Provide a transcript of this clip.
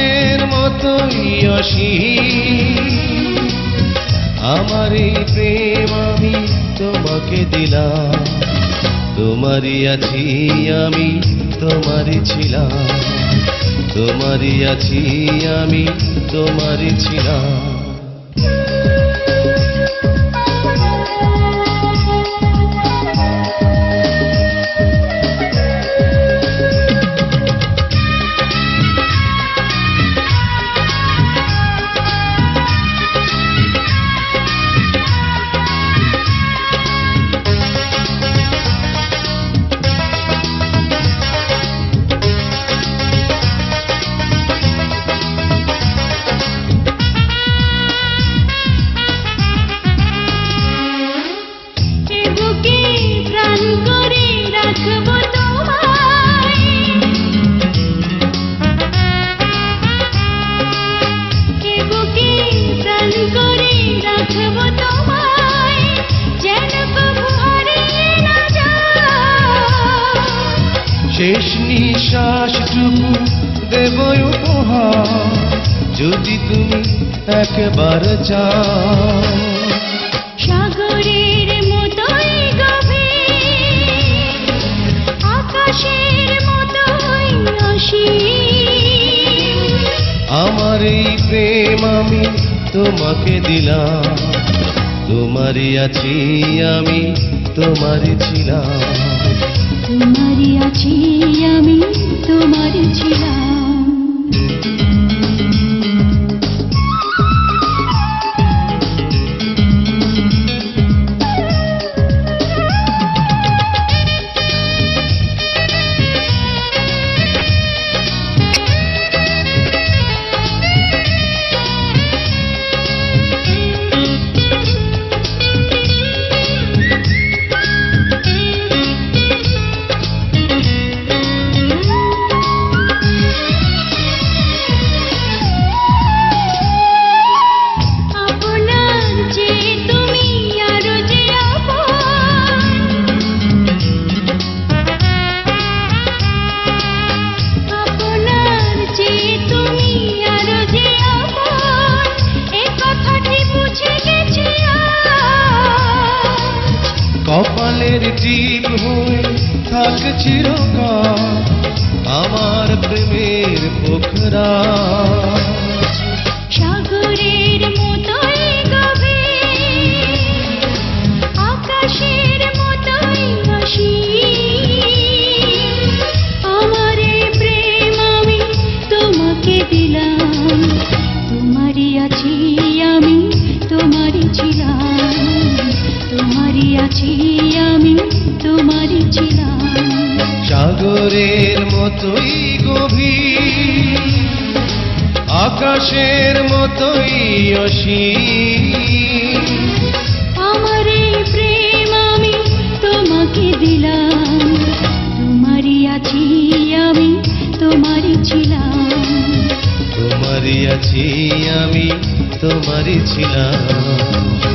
আকাশের মতোই অসীম আমার এই প্রেম আমি তোমাকে দিলাম তোমারই আছি আমি তোমারই ছিলাম তোমারই আছি আমি তোমারই ছিলাম শেষ নিঃশ্বাসটুকু দেব উপহার যদি তুমি একবার চাও সাগরের মতোই গভীর আকাশের মতোই অসীম আমার এই প্রেম আমি তোমাকে দিলাম তোমারই আছি আমি তোমারই ছিলাম তোমারই আছি আমি তোমারই ছিলাম কপালের টিপ হয়ে থাক চিরকাল আমার প্রেমের পোখরা সাগরের মতোই গভীর আকাশের মতোই অসীম আমার এই প্রেম আমি তোমাকে দিলাম তোমারই আছি আমি তোমারই ছিলাম তোমারই আছি আমি তোমারই ছিলাম সাগরের মতোই গভীর আকাশের মতোই অসীম আমার এই প্রেম আমি তোমাকে দিলাম তোমারই আছি আমি তোমারই ছিলাম তোমারই আছি আমি তোমারই ছিলাম